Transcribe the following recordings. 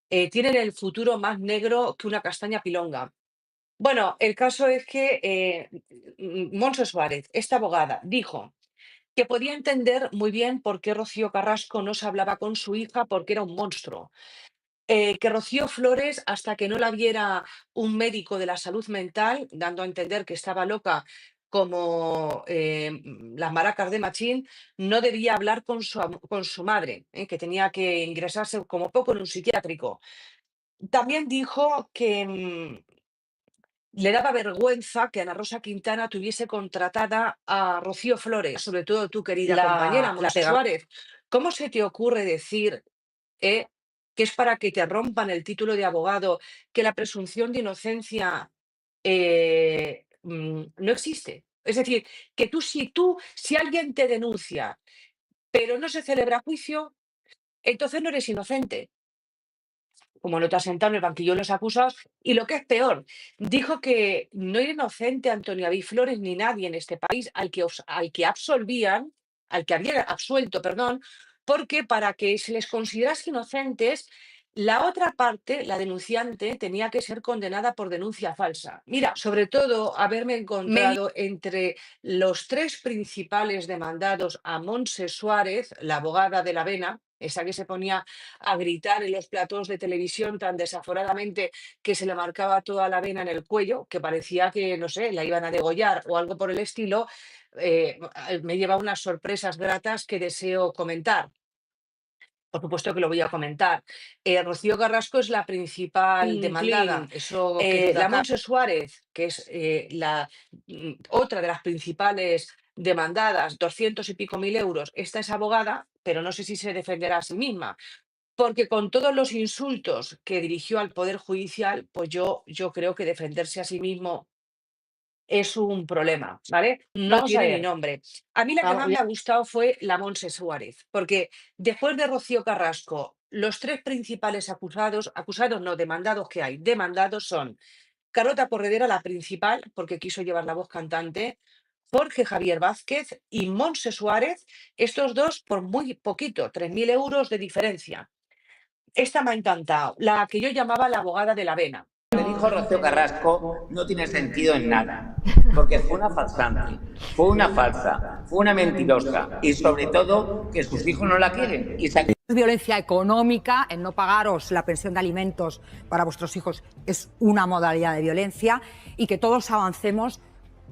tienen el futuro más negro que una castaña pilonga. Bueno, el caso es que Montse Suárez, esta abogada, dijo que podía entender muy bien por qué Rocío Carrasco no se hablaba con su hija porque era un monstruo. Que Rocío Flores, hasta que no la viera un médico de la salud mental, dando a entender que estaba loca como las maracas de Machín, no debía hablar con con su madre, que tenía que ingresarse como poco en un psiquiátrico. También dijo que le daba vergüenza que Ana Rosa Quintana tuviese contratada a Rocío Flores, sobre todo tu querida compañera, La Montse pega. Suárez. ¿Cómo se te ocurre decir eh, que es para que te rompan el título de abogado, que la presunción de inocencia no existe? Es decir, que si alguien te denuncia, pero no se celebra juicio, entonces no eres inocente, como no te has sentado en el banquillo de los acusados. Y lo que es peor, dijo que no era inocente Antonio David Flores ni nadie en este país al que absolvían, al que había absuelto, perdón, porque para que se les considerase inocentes, la otra parte, la denunciante, tenía que ser condenada por denuncia falsa. Mira, sobre todo haberme encontrado entre los tres principales demandados a Montse Suárez, la abogada de la Avena, esa que se ponía a gritar en los platós de televisión tan desaforadamente que se le marcaba toda la vena en el cuello, que parecía que, no sé, la iban a degollar o algo por el estilo. Me lleva unas sorpresas gratas que deseo comentar. Por supuesto que lo voy a comentar. Rocío Carrasco es la principal demandada. Eso qué duda La cabe. Montse Suárez, que es otra de las principales demandadas, 200 y pico mil euros, esta es abogada, pero no sé si se defenderá a sí misma. Porque con todos los insultos que dirigió al Poder Judicial, pues yo creo que defenderse a sí mismo es un problema, ¿vale? No Vamos a tiene ni ver. nombre. A mí la que más me ha gustado fue la Montse Suárez, porque después de Rocío Carrasco, los tres principales acusados no, demandados que hay, demandados son Carlota Corredera, la principal, porque quiso llevar la voz cantante, Jorge Javier Vázquez y Montse Suárez, estos dos por muy poquito, 3.000 euros de diferencia. Esta me ha encantado, la que yo llamaba la abogada de la avena. Lo que dijo Rocío Carrasco no tiene sentido en nada, porque fue una falsante, fue una falsa, fue una mentirosa y sobre todo que sus hijos no la quieren. Y Violencia económica, en no pagaros la pensión de alimentos para vuestros hijos es una modalidad de violencia y que todos avancemos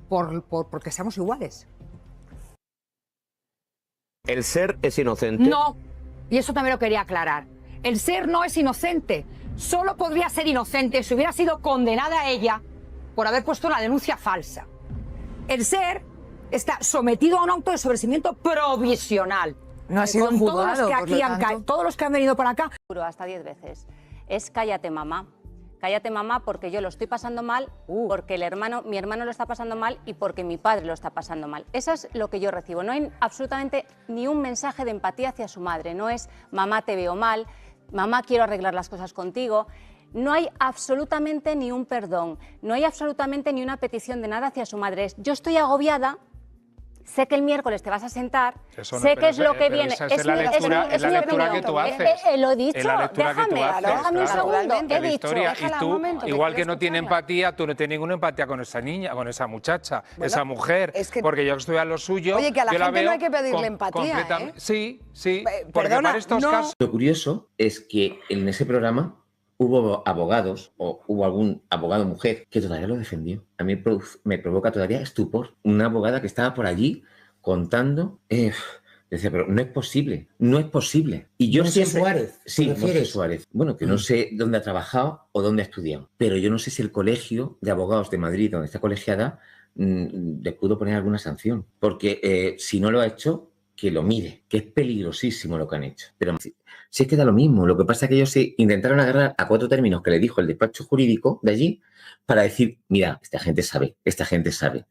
porque seamos iguales. ¿El ser es inocente? No, y eso también lo quería aclarar. El ser no es inocente. Solo podría ser inocente si hubiera sido condenada ella por haber puesto una denuncia falsa. El ser está sometido a un auto de sobreseimiento provisional. No ha sido juzgado, Todos los que han venido para acá. Hasta 10 veces. Es cállate, mamá. Cállate, mamá, porque yo lo estoy pasando mal, porque mi hermano lo está pasando mal y porque mi padre lo está pasando mal. Eso es lo que yo recibo. No hay absolutamente ni un mensaje de empatía hacia su madre. No es mamá, te veo mal, mamá, quiero arreglar las cosas contigo. No hay absolutamente ni un perdón, no hay absolutamente ni una petición de nada hacia su madre. Yo estoy agobiada. Sé que el miércoles te vas a sentar, sé que es lo que viene. Esa es la lectura que tú haces. Lo he dicho, Es la lectura que tú haces, déjame un segundo. He dicho, y tú, igual que no tienes empatía, tú no tienes ninguna empatía con esa niña, con esa muchacha, esa mujer, porque yo que estoy a lo suyo. Oye, que a la yo gente veo no hay que pedirle empatía, ¿eh? Sí, porque Perdona, para estos no. casos. Lo curioso es que en ese programa hubo abogados o hubo algún abogado mujer que todavía lo defendió. A mí me provoca todavía estupor. Una abogada que estaba por allí contando, decía, pero no es posible, no es posible. Y yo Montse siempre... Suárez, Sí, Montse Suárez. Bueno, que no sé dónde ha trabajado o dónde ha estudiado, pero yo no sé si el Colegio de Abogados de Madrid, donde está colegiada, le pudo poner alguna sanción. Porque si no lo ha hecho, que lo mire, que es peligrosísimo lo que han hecho. Pero si es que da lo mismo, lo que pasa es que ellos se intentaron agarrar a 4 términos que le dijo el despacho jurídico de allí para decir, mira, esta gente sabe, esta gente sabe.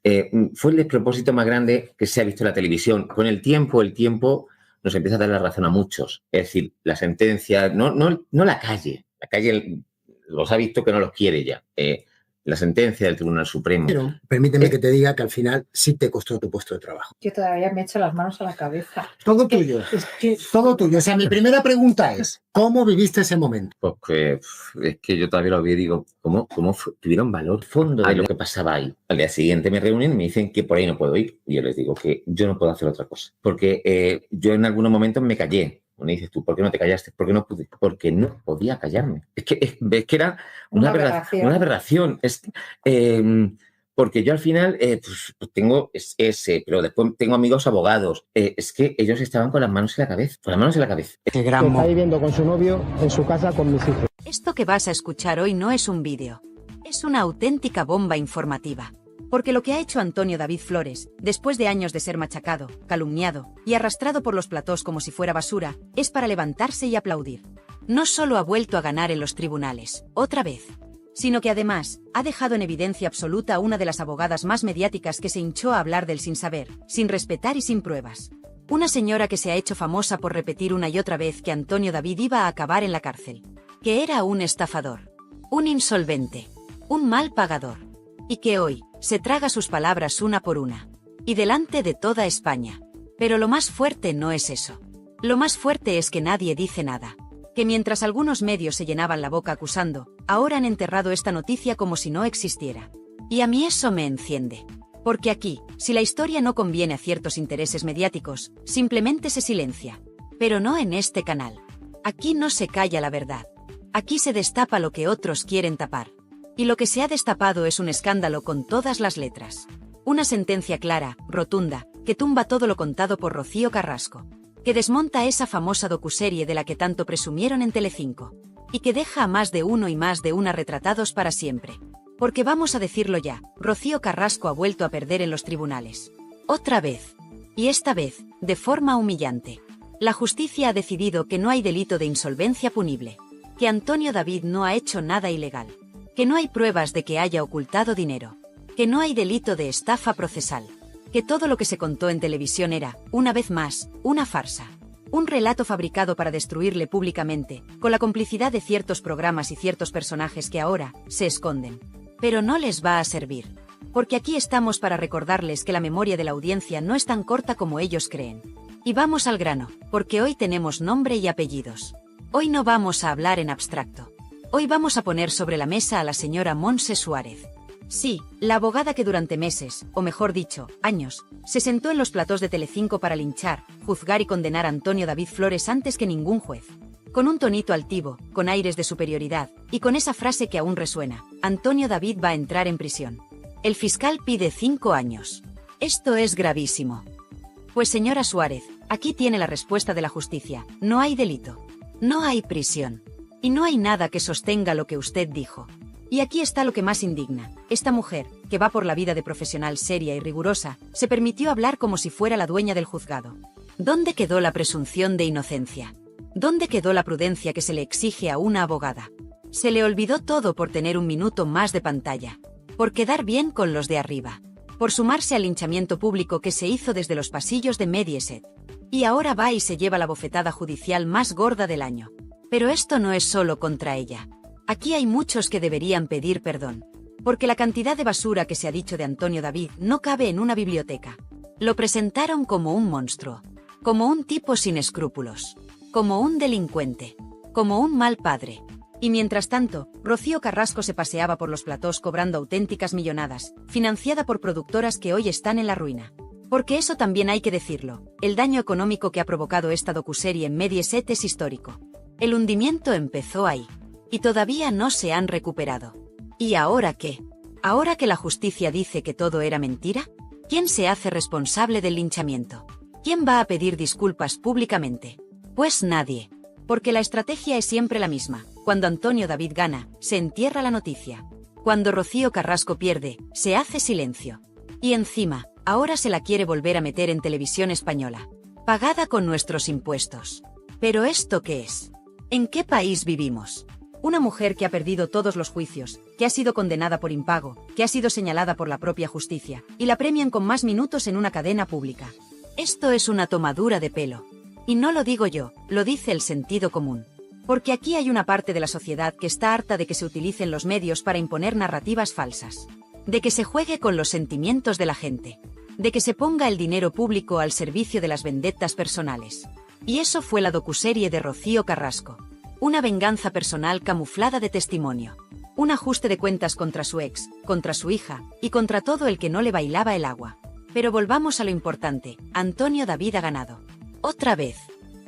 Fue el despropósito más grande que se ha visto en la televisión. Con el tiempo nos empieza a dar la razón a muchos. Es decir, la sentencia, no la calle los ha visto que no los quiere ya. la sentencia del Tribunal Supremo. Pero permíteme que te diga que al final sí te costó tu puesto de trabajo. Yo todavía me echo las manos a la cabeza. Todo tuyo. Todo tuyo. O sea, mi primera pregunta es, ¿cómo viviste ese momento? Porque es que yo todavía lo vi y digo, ¿cómo tuvieron valor? Fondo de lo que pasaba ahí. Al día siguiente me reúnen y me dicen que por ahí no puedo ir. Y yo les digo que yo no puedo hacer otra cosa. Porque yo en algunos momentos me callé. Me dices tú, ¿por qué no te callaste? ¿Por qué no pude? Porque no podía callarme. Es que era una aberración. Porque yo al final pues tengo pero después tengo amigos abogados. Es que ellos estaban con las manos en la cabeza. Con las manos en la cabeza. Está viviendo con su novio en su casa con mis hijos. Esto que vas a escuchar hoy no es un vídeo. Es una auténtica bomba informativa. Porque lo que ha hecho Antonio David Flores, después de años de ser machacado, calumniado y arrastrado por los platós como si fuera basura, es para levantarse y aplaudir. No solo ha vuelto a ganar en los tribunales, otra vez, sino que además ha dejado en evidencia absoluta a una de las abogadas más mediáticas que se hinchó a hablar del sin saber, sin respetar y sin pruebas. Una señora que se ha hecho famosa por repetir una y otra vez que Antonio David iba a acabar en la cárcel, que era un estafador, un insolvente, un mal pagador, y que hoy se traga sus palabras una por una, y delante de toda España. Pero lo más fuerte no es eso. Lo más fuerte es que nadie dice nada. Que mientras algunos medios se llenaban la boca acusando, ahora han enterrado esta noticia como si no existiera. Y a mí eso me enciende. Porque aquí, si la historia no conviene a ciertos intereses mediáticos, simplemente se silencia. Pero no en este canal. Aquí no se calla la verdad. Aquí se destapa lo que otros quieren tapar. Y lo que se ha destapado es un escándalo con todas las letras. Una sentencia clara, rotunda, que tumba todo lo contado por Rocío Carrasco. Que desmonta esa famosa docuserie de la que tanto presumieron en Telecinco. Y que deja a más de uno y más de una retratados para siempre. Porque vamos a decirlo ya, Rocío Carrasco ha vuelto a perder en los tribunales. Otra vez. Y esta vez, de forma humillante. La justicia ha decidido que no hay delito de insolvencia punible. Que Antonio David no ha hecho nada ilegal. Que no hay pruebas de que haya ocultado dinero. Que no hay delito de estafa procesal. Que todo lo que se contó en televisión era, una vez más, una farsa. Un relato fabricado para destruirle públicamente, con la complicidad de ciertos programas y ciertos personajes que ahora se esconden. Pero no les va a servir. Porque aquí estamos para recordarles que la memoria de la audiencia no es tan corta como ellos creen. Y vamos al grano, porque hoy tenemos nombre y apellidos. Hoy no vamos a hablar en abstracto. Hoy vamos a poner sobre la mesa a la señora Montse Suárez. Sí, la abogada que durante meses, o mejor dicho, años, se sentó en los platós de Telecinco para linchar, juzgar y condenar a Antonio David Flores antes que ningún juez. Con un tonito altivo, con aires de superioridad, y con esa frase que aún resuena, Antonio David va a entrar en prisión. El fiscal pide 5 años. Esto es gravísimo. Pues señora Suárez, aquí tiene la respuesta de la justicia, no hay delito. No hay prisión. Y no hay nada que sostenga lo que usted dijo. Y aquí está lo que más indigna. Esta mujer, que va por la vida de profesional seria y rigurosa, se permitió hablar como si fuera la dueña del juzgado. ¿Dónde quedó la presunción de inocencia? ¿Dónde quedó la prudencia que se le exige a una abogada? Se le olvidó todo por tener un minuto más de pantalla. Por quedar bien con los de arriba. Por sumarse al linchamiento público que se hizo desde los pasillos de Mediaset. Y ahora va y se lleva la bofetada judicial más gorda del año. Pero esto no es solo contra ella. Aquí hay muchos que deberían pedir perdón. Porque la cantidad de basura que se ha dicho de Antonio David no cabe en una biblioteca. Lo presentaron como un monstruo. Como un tipo sin escrúpulos. Como un delincuente. Como un mal padre. Y mientras tanto, Rocío Carrasco se paseaba por los platós cobrando auténticas millonadas, financiada por productoras que hoy están en la ruina. Porque eso también hay que decirlo, el daño económico que ha provocado esta docuserie en Mediaset es histórico. El hundimiento empezó ahí. Y todavía no se han recuperado. ¿Y ahora qué? ¿Ahora que la justicia dice que todo era mentira? ¿Quién se hace responsable del linchamiento? ¿Quién va a pedir disculpas públicamente? Pues nadie. Porque la estrategia es siempre la misma. Cuando Antonio David gana, se entierra la noticia. Cuando Rocío Carrasco pierde, se hace silencio. Y encima, ahora se la quiere volver a meter en televisión española. Pagada con nuestros impuestos. ¿Pero esto qué es? ¿En qué país vivimos? Una mujer que ha perdido todos los juicios, que ha sido condenada por impago, que ha sido señalada por la propia justicia, y la premian con más minutos en una cadena pública. Esto es una tomadura de pelo. Y no lo digo yo, lo dice el sentido común. Porque aquí hay una parte de la sociedad que está harta de que se utilicen los medios para imponer narrativas falsas. De que se juegue con los sentimientos de la gente. De que se ponga el dinero público al servicio de las vendettas personales. Y eso fue la docuserie de Rocío Carrasco. Una venganza personal camuflada de testimonio. Un ajuste de cuentas contra su ex, contra su hija, y contra todo el que no le bailaba el agua. Pero volvamos a lo importante, Antonio David ha ganado. Otra vez.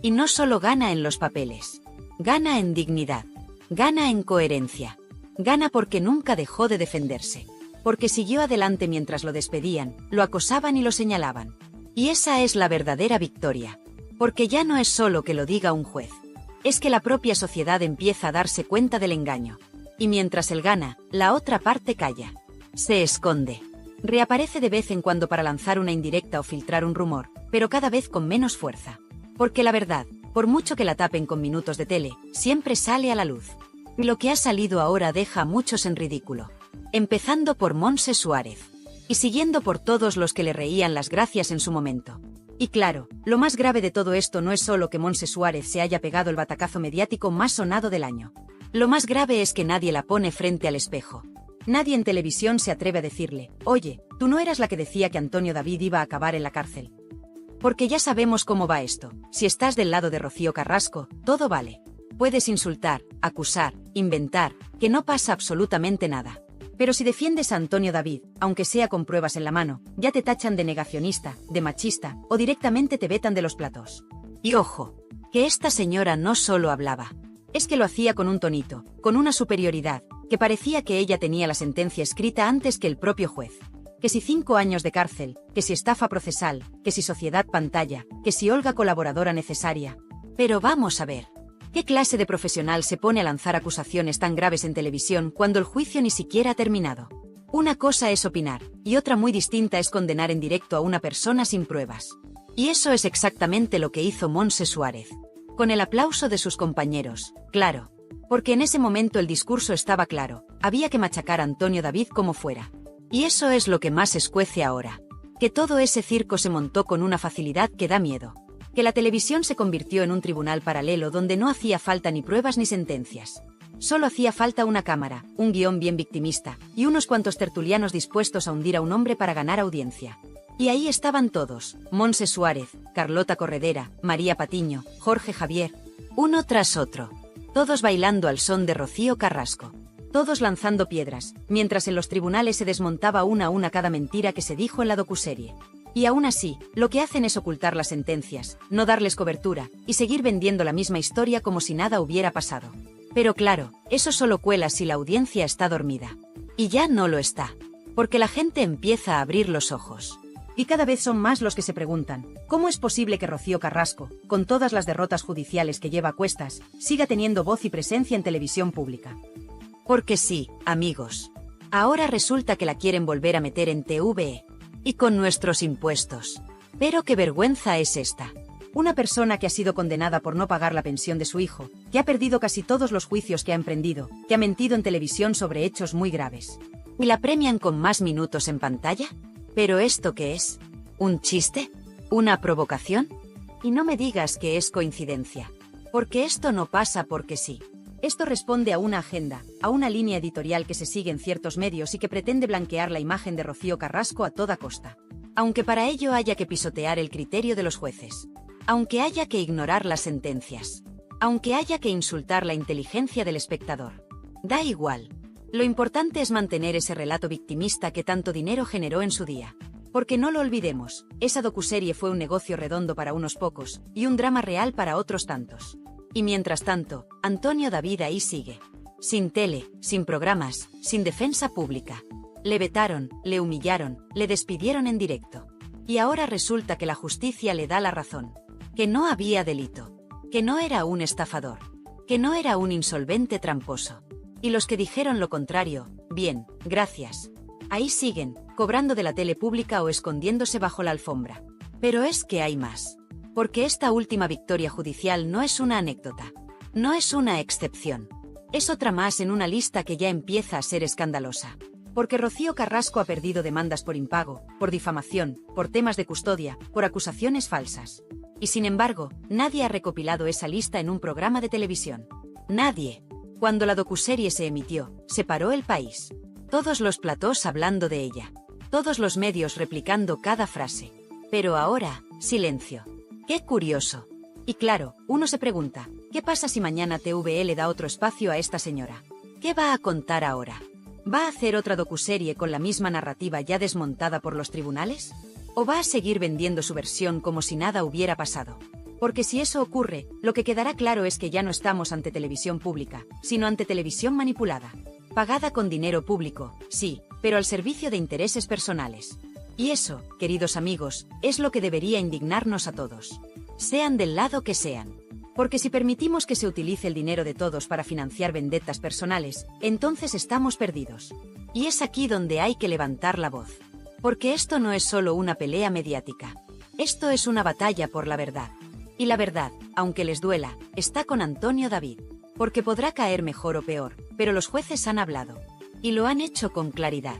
Y no solo gana en los papeles. Gana en dignidad. Gana en coherencia. Gana porque nunca dejó de defenderse. Porque siguió adelante mientras lo despedían, lo acosaban y lo señalaban. Y esa es la verdadera victoria. Porque ya no es solo que lo diga un juez. Es que la propia sociedad empieza a darse cuenta del engaño. Y mientras él gana, la otra parte calla. Se esconde. Reaparece de vez en cuando para lanzar una indirecta o filtrar un rumor, pero cada vez con menos fuerza. Porque la verdad, por mucho que la tapen con minutos de tele, siempre sale a la luz. Y lo que ha salido ahora deja a muchos en ridículo. Empezando por Montse Suárez. Y siguiendo por todos los que le reían las gracias en su momento. Y claro, lo más grave de todo esto no es solo que Montse Suárez se haya pegado el batacazo mediático más sonado del año. Lo más grave es que nadie la pone frente al espejo. Nadie en televisión se atreve a decirle, oye, tú no eras la que decía que Antonio David iba a acabar en la cárcel. Porque ya sabemos cómo va esto. Si estás del lado de Rocío Carrasco, todo vale. Puedes insultar, acusar, inventar, que no pasa absolutamente nada. Pero si defiendes a Antonio David, aunque sea con pruebas en la mano, ya te tachan de negacionista, de machista, o directamente te vetan de los platos. Y ojo, que esta señora no solo hablaba. Es que lo hacía con un tonito, con una superioridad, que parecía que ella tenía la sentencia escrita antes que el propio juez. Que si 5 años de cárcel, que si estafa procesal, que si sociedad pantalla, que si Olga colaboradora necesaria. Pero vamos a ver. ¿Qué clase de profesional se pone a lanzar acusaciones tan graves en televisión cuando el juicio ni siquiera ha terminado? Una cosa es opinar, y otra muy distinta es condenar en directo a una persona sin pruebas. Y eso es exactamente lo que hizo Montse Suárez. Con el aplauso de sus compañeros, claro. Porque en ese momento el discurso estaba claro, había que machacar a Antonio David como fuera. Y eso es lo que más escuece ahora. Que todo ese circo se montó con una facilidad que da miedo. Que la televisión se convirtió en un tribunal paralelo donde no hacía falta ni pruebas ni sentencias. Solo hacía falta una cámara, un guión bien victimista, y unos cuantos tertulianos dispuestos a hundir a un hombre para ganar audiencia. Y ahí estaban todos, Montse Suárez, Carlota Corredera, María Patiño, Jorge Javier, uno tras otro. Todos bailando al son de Rocío Carrasco. Todos lanzando piedras, mientras en los tribunales se desmontaba una a una cada mentira que se dijo en la docuserie. Y aún así, lo que hacen es ocultar las sentencias, no darles cobertura, y seguir vendiendo la misma historia como si nada hubiera pasado. Pero claro, eso solo cuela si la audiencia está dormida. Y ya no lo está. Porque la gente empieza a abrir los ojos. Y cada vez son más los que se preguntan, ¿cómo es posible que Rocío Carrasco, con todas las derrotas judiciales que lleva a cuestas, siga teniendo voz y presencia en televisión pública? Porque sí, amigos. Ahora resulta que la quieren volver a meter en TVE. Y con nuestros impuestos. Pero qué vergüenza es esta. Una persona que ha sido condenada por no pagar la pensión de su hijo, que ha perdido casi todos los juicios que ha emprendido, que ha mentido en televisión sobre hechos muy graves. ¿Y la premian con más minutos en pantalla? ¿Pero esto qué es? ¿Un chiste? ¿Una provocación? Y no me digas que es coincidencia. Porque esto no pasa porque sí. Esto responde a una agenda, a una línea editorial que se sigue en ciertos medios y que pretende blanquear la imagen de Rocío Carrasco a toda costa. Aunque para ello haya que pisotear el criterio de los jueces. Aunque haya que ignorar las sentencias. Aunque haya que insultar la inteligencia del espectador. Da igual. Lo importante es mantener ese relato victimista que tanto dinero generó en su día. Porque no lo olvidemos, esa docuserie fue un negocio redondo para unos pocos, y un drama real para otros tantos. Y mientras tanto, Antonio David ahí sigue. Sin tele, sin programas, sin defensa pública. Le vetaron, le humillaron, le despidieron en directo. Y ahora resulta que la justicia le da la razón. Que no había delito. Que no era un estafador. Que no era un insolvente tramposo. Y los que dijeron lo contrario, bien, gracias. Ahí siguen, cobrando de la tele pública o escondiéndose bajo la alfombra. Pero es que hay más. Porque esta última victoria judicial no es una anécdota. No es una excepción. Es otra más en una lista que ya empieza a ser escandalosa. Porque Rocío Carrasco ha perdido demandas por impago, por difamación, por temas de custodia, por acusaciones falsas. Y sin embargo, nadie ha recopilado esa lista en un programa de televisión. Nadie. Cuando la docuserie se emitió, se paró el país. Todos los platós hablando de ella. Todos los medios replicando cada frase. Pero ahora, silencio. ¡Qué curioso! Y claro, uno se pregunta, ¿qué pasa si mañana TVE da otro espacio a esta señora? ¿Qué va a contar ahora? ¿Va a hacer otra docuserie con la misma narrativa ya desmontada por los tribunales? ¿O va a seguir vendiendo su versión como si nada hubiera pasado? Porque si eso ocurre, lo que quedará claro es que ya no estamos ante televisión pública, sino ante televisión manipulada. Pagada con dinero público, sí, pero al servicio de intereses personales. Y eso, queridos amigos, es lo que debería indignarnos a todos. Sean del lado que sean. Porque si permitimos que se utilice el dinero de todos para financiar vendetas personales, entonces estamos perdidos. Y es aquí donde hay que levantar la voz. Porque esto no es solo una pelea mediática. Esto es una batalla por la verdad. Y la verdad, aunque les duela, está con Antonio David. Porque podrá caer mejor o peor, pero los jueces han hablado. Y lo han hecho con claridad.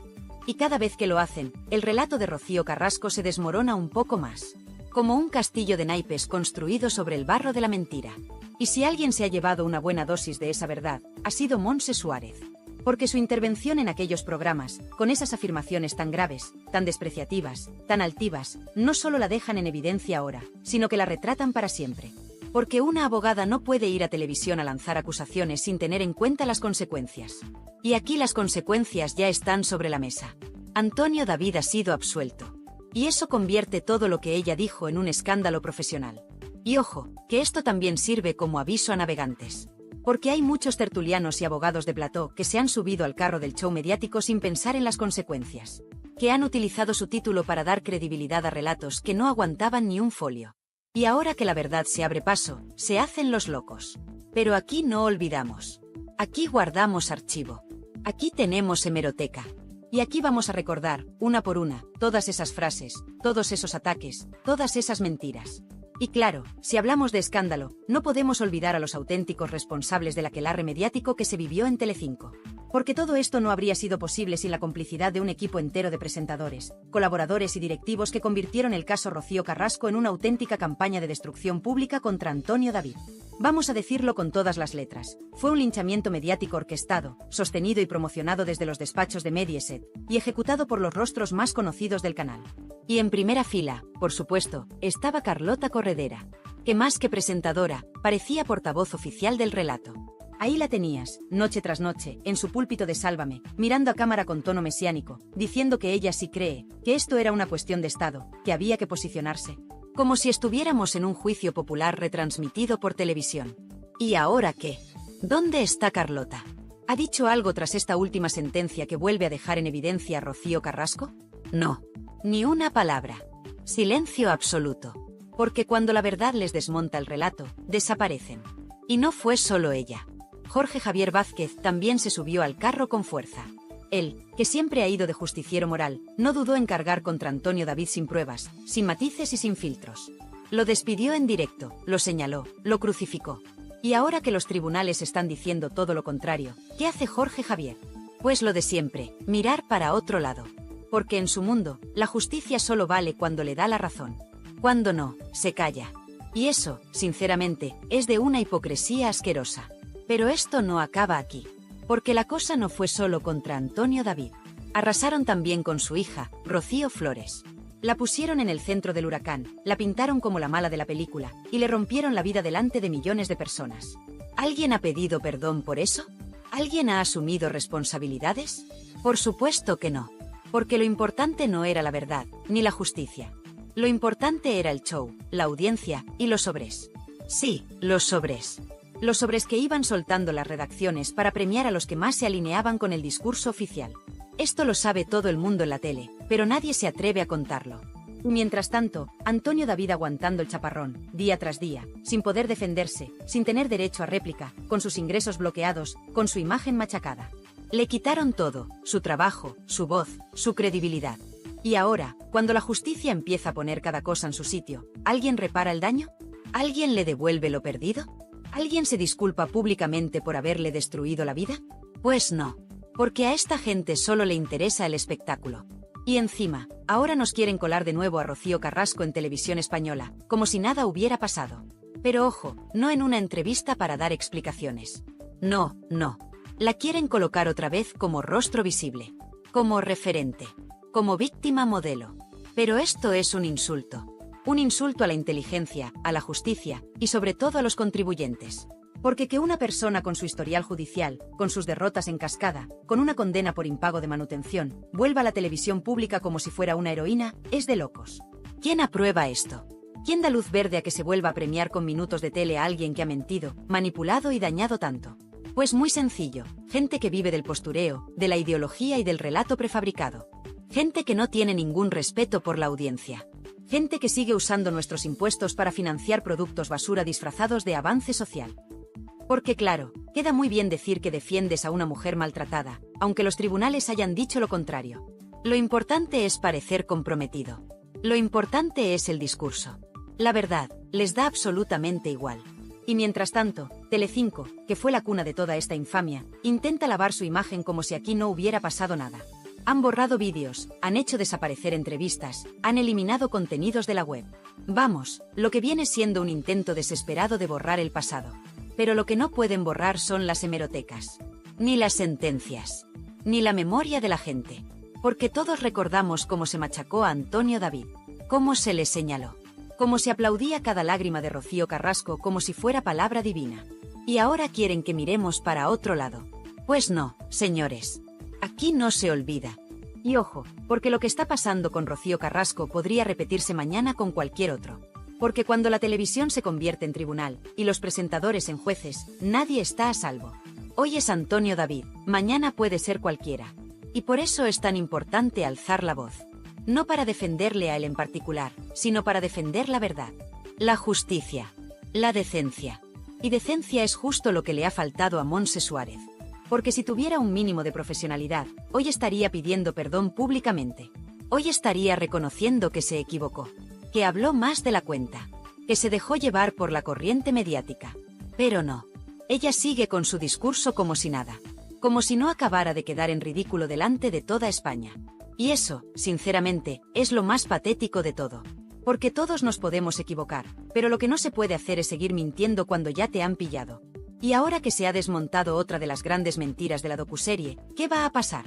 Y cada vez que lo hacen, el relato de Rocío Carrasco se desmorona un poco más. Como un castillo de naipes construido sobre el barro de la mentira. Y si alguien se ha llevado una buena dosis de esa verdad, ha sido Montse Suárez. Porque su intervención en aquellos programas, con esas afirmaciones tan graves, tan despreciativas, tan altivas, no solo la dejan en evidencia ahora, sino que la retratan para siempre. Porque una abogada no puede ir a televisión a lanzar acusaciones sin tener en cuenta las consecuencias. Y aquí las consecuencias ya están sobre la mesa. Antonio David ha sido absuelto. Y eso convierte todo lo que ella dijo en un escándalo profesional. Y ojo, que esto también sirve como aviso a navegantes. Porque hay muchos tertulianos y abogados de plató que se han subido al carro del show mediático sin pensar en las consecuencias. Que han utilizado su título para dar credibilidad a relatos que no aguantaban ni un folio. Y ahora que la verdad se abre paso, se hacen los locos. Pero aquí no olvidamos. Aquí guardamos archivo. Aquí tenemos hemeroteca. Y aquí vamos a recordar, una por una, todas esas frases, todos esos ataques, todas esas mentiras. Y claro, si hablamos de escándalo, no podemos olvidar a los auténticos responsables del aquelarre mediático que se vivió en Telecinco. Porque todo esto no habría sido posible sin la complicidad de un equipo entero de presentadores, colaboradores y directivos que convirtieron el caso Rocío Carrasco en una auténtica campaña de destrucción pública contra Antonio David. Vamos a decirlo con todas las letras. Fue un linchamiento mediático orquestado, sostenido y promocionado desde los despachos de Mediaset, y ejecutado por los rostros más conocidos del canal. Y en primera fila, por supuesto, estaba Carlota Corredera, que más que presentadora, parecía portavoz oficial del relato. Ahí la tenías, noche tras noche, en su púlpito de Sálvame, mirando a cámara con tono mesiánico, diciendo que ella sí cree, que esto era una cuestión de Estado, que había que posicionarse. Como si estuviéramos en un juicio popular retransmitido por televisión. ¿Y ahora qué? ¿Dónde está Carlota? ¿Ha dicho algo tras esta última sentencia que vuelve a dejar en evidencia a Rocío Carrasco? No. Ni una palabra. Silencio absoluto. Porque cuando la verdad les desmonta el relato, desaparecen. Y no fue solo ella. Jorge Javier Vázquez también se subió al carro con fuerza. Él, que siempre ha ido de justiciero moral, no dudó en cargar contra Antonio David sin pruebas, sin matices y sin filtros. Lo despidió en directo, lo señaló, lo crucificó. Y ahora que los tribunales están diciendo todo lo contrario, ¿qué hace Jorge Javier? Pues lo de siempre, mirar para otro lado. Porque en su mundo, la justicia solo vale cuando le da la razón. Cuando no, se calla. Y eso, sinceramente, es de una hipocresía asquerosa. Pero esto no acaba aquí. Porque la cosa no fue solo contra Antonio David. Arrasaron también con su hija, Rocío Flores. La pusieron en el centro del huracán, la pintaron como la mala de la película, y le rompieron la vida delante de millones de personas. ¿Alguien ha pedido perdón por eso? ¿Alguien ha asumido responsabilidades? Por supuesto que no. Porque lo importante no era la verdad, ni la justicia. Lo importante era el show, la audiencia y los sobres. Sí, los sobres. Los sobres que iban soltando las redacciones para premiar a los que más se alineaban con el discurso oficial. Esto lo sabe todo el mundo en la tele, pero nadie se atreve a contarlo. Mientras tanto, Antonio David aguantando el chaparrón, día tras día, sin poder defenderse, sin tener derecho a réplica, con sus ingresos bloqueados, con su imagen machacada. Le quitaron todo, su trabajo, su voz, su credibilidad. Y ahora, cuando la justicia empieza a poner cada cosa en su sitio, ¿alguien repara el daño? ¿Alguien le devuelve lo perdido? ¿Alguien se disculpa públicamente por haberle destruido la vida? Pues no. Porque a esta gente solo le interesa el espectáculo. Y encima, ahora nos quieren colar de nuevo a Rocío Carrasco en Televisión Española, como si nada hubiera pasado. Pero ojo, no en una entrevista para dar explicaciones. No, no. La quieren colocar otra vez como rostro visible, como referente, como víctima modelo. Pero esto es un insulto. Un insulto a la inteligencia, a la justicia y sobre todo a los contribuyentes. Porque que una persona con su historial judicial, con sus derrotas en cascada, con una condena por impago de manutención, vuelva a la televisión pública como si fuera una heroína, es de locos. ¿Quién aprueba esto? ¿Quién da luz verde a que se vuelva a premiar con minutos de tele a alguien que ha mentido, manipulado y dañado tanto? Pues muy sencillo, gente que vive del postureo, de la ideología y del relato prefabricado. Gente que no tiene ningún respeto por la audiencia. Gente que sigue usando nuestros impuestos para financiar productos basura disfrazados de avance social. Porque claro, queda muy bien decir que defiendes a una mujer maltratada, aunque los tribunales hayan dicho lo contrario. Lo importante es parecer comprometido. Lo importante es el discurso. La verdad, les da absolutamente igual. Y mientras tanto, Telecinco, que fue la cuna de toda esta infamia, intenta lavar su imagen como si aquí no hubiera pasado nada. Han borrado vídeos, han hecho desaparecer entrevistas, han eliminado contenidos de la web. Vamos, lo que viene siendo un intento desesperado de borrar el pasado. Pero lo que no pueden borrar son las hemerotecas. Ni las sentencias. Ni la memoria de la gente. Porque todos recordamos cómo se machacó a Antonio David. Cómo se le señaló. Cómo se aplaudía cada lágrima de Rocío Carrasco como si fuera palabra divina. Y ahora quieren que miremos para otro lado. Pues no, señores. Aquí no se olvida. Y ojo, porque lo que está pasando con Rocío Carrasco podría repetirse mañana con cualquier otro. Porque cuando la televisión se convierte en tribunal, y los presentadores en jueces, nadie está a salvo. Hoy es Antonio David, mañana puede ser cualquiera. Y por eso es tan importante alzar la voz. No para defenderle a él en particular, sino para defender la verdad. La justicia. La decencia. Y decencia es justo lo que le ha faltado a Montse Suárez. Porque si tuviera un mínimo de profesionalidad, hoy estaría pidiendo perdón públicamente. Hoy estaría reconociendo que se equivocó. Que habló más de la cuenta, que se dejó llevar por la corriente mediática. Pero no. Ella sigue con su discurso como si nada. Como si no acabara de quedar en ridículo delante de toda España. Y eso, sinceramente, es lo más patético de todo. Porque todos nos podemos equivocar, pero lo que no se puede hacer es seguir mintiendo cuando ya te han pillado. Y ahora que se ha desmontado otra de las grandes mentiras de la docuserie, ¿qué va a pasar?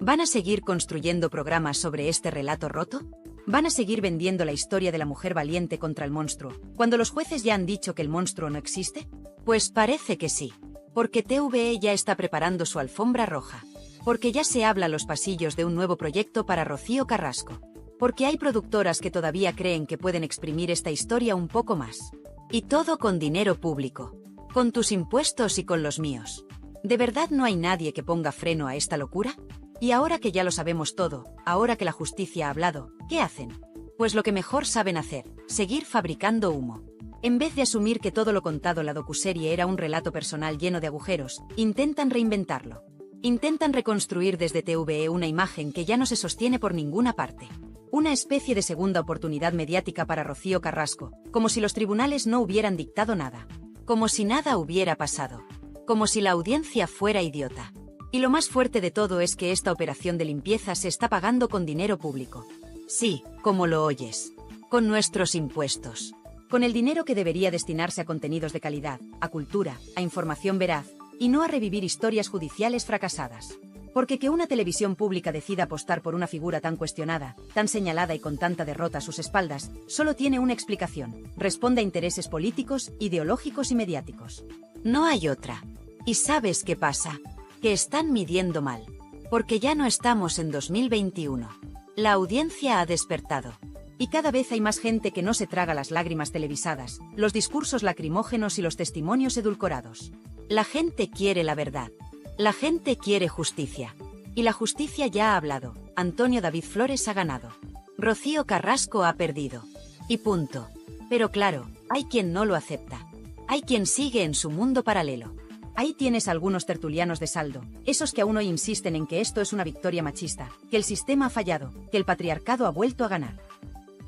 ¿Van a seguir construyendo programas sobre este relato roto? ¿Van a seguir vendiendo la historia de la mujer valiente contra el monstruo, cuando los jueces ya han dicho que el monstruo no existe? Pues parece que sí. Porque TVE ya está preparando su alfombra roja. Porque ya se habla a los pasillos de un nuevo proyecto para Rocío Carrasco. Porque hay productoras que todavía creen que pueden exprimir esta historia un poco más. Y todo con dinero público. Con tus impuestos y con los míos. ¿De verdad no hay nadie que ponga freno a esta locura? Y ahora que ya lo sabemos todo, ahora que la justicia ha hablado, ¿qué hacen? Pues lo que mejor saben hacer, seguir fabricando humo. En vez de asumir que todo lo contado en la docuserie era un relato personal lleno de agujeros, intentan reinventarlo. Intentan reconstruir desde TVE una imagen que ya no se sostiene por ninguna parte. Una especie de segunda oportunidad mediática para Rocío Carrasco, como si los tribunales no hubieran dictado nada. Como si nada hubiera pasado. Como si la audiencia fuera idiota. Y lo más fuerte de todo es que esta operación de limpieza se está pagando con dinero público. Sí, como lo oyes. Con nuestros impuestos. Con el dinero que debería destinarse a contenidos de calidad, a cultura, a información veraz, y no a revivir historias judiciales fracasadas. Porque que una televisión pública decida apostar por una figura tan cuestionada, tan señalada y con tanta derrota a sus espaldas, solo tiene una explicación. Responde a intereses políticos, ideológicos y mediáticos. No hay otra. ¿Y sabes qué pasa? Que están midiendo mal. Porque ya no estamos en 2021. La audiencia ha despertado. Y cada vez hay más gente que no se traga las lágrimas televisadas, los discursos lacrimógenos y los testimonios edulcorados. La gente quiere la verdad. La gente quiere justicia. Y la justicia ya ha hablado. Antonio David Flores ha ganado. Rocío Carrasco ha perdido. Y punto. Pero claro, hay quien no lo acepta. Hay quien sigue en su mundo paralelo. Ahí tienes algunos tertulianos de saldo, esos que aún hoy insisten en que esto es una victoria machista, que el sistema ha fallado, que el patriarcado ha vuelto a ganar.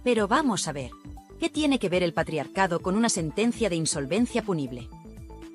Pero vamos a ver, ¿qué tiene que ver el patriarcado con una sentencia de insolvencia punible?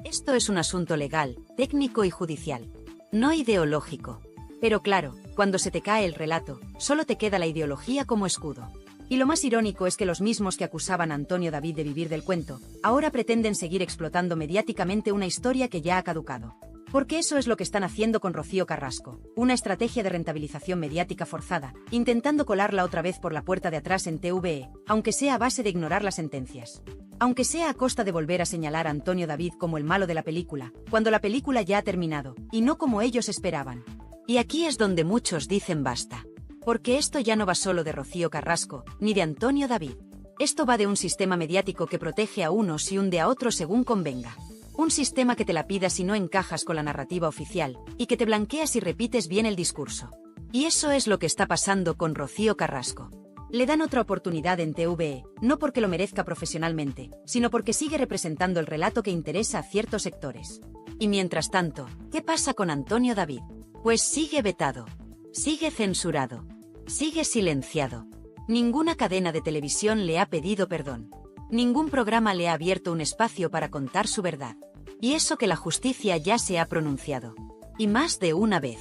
Esto es un asunto legal, técnico y judicial, no ideológico. Pero claro, cuando se te cae el relato, solo te queda la ideología como escudo. Y lo más irónico es que los mismos que acusaban a Antonio David de vivir del cuento, ahora pretenden seguir explotando mediáticamente una historia que ya ha caducado. Porque eso es lo que están haciendo con Rocío Carrasco, una estrategia de rentabilización mediática forzada, intentando colarla otra vez por la puerta de atrás en TVE, aunque sea a base de ignorar las sentencias. Aunque sea a costa de volver a señalar a Antonio David como el malo de la película, cuando la película ya ha terminado, y no como ellos esperaban. Y aquí es donde muchos dicen basta. Porque esto ya no va solo de Rocío Carrasco, ni de Antonio David. Esto va de un sistema mediático que protege a unos y hunde a otros según convenga. Un sistema que te la pida si no encajas con la narrativa oficial, y que te blanquea si repites bien el discurso. Y eso es lo que está pasando con Rocío Carrasco. Le dan otra oportunidad en TVE, no porque lo merezca profesionalmente, sino porque sigue representando el relato que interesa a ciertos sectores. Y mientras tanto, ¿qué pasa con Antonio David? Pues sigue vetado, sigue censurado, sigue silenciado. Ninguna cadena de televisión le ha pedido perdón. Ningún programa le ha abierto un espacio para contar su verdad. Y eso que la justicia ya se ha pronunciado. Y más de una vez.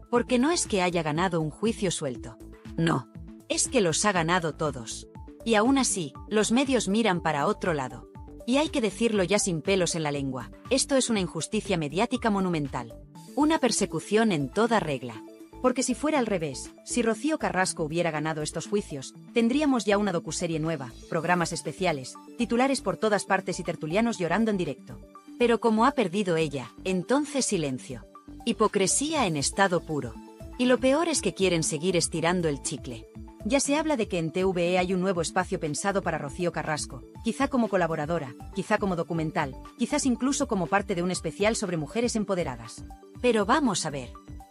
Porque no es que haya ganado un juicio suelto. No. Es que los ha ganado todos. Y aún así, los medios miran para otro lado. Y hay que decirlo ya sin pelos en la lengua. Esto es una injusticia mediática monumental. Una persecución en toda regla. Porque si fuera al revés, si Rocío Carrasco hubiera ganado estos juicios, tendríamos ya una docuserie nueva, programas especiales, titulares por todas partes y tertulianos llorando en directo. Pero como ha perdido ella, entonces silencio. Hipocresía en estado puro. Y lo peor es que quieren seguir estirando el chicle. Ya se habla de que en TVE hay un nuevo espacio pensado para Rocío Carrasco, quizá como colaboradora, quizá como documental, quizás incluso como parte de un especial sobre mujeres empoderadas. Pero vamos a ver.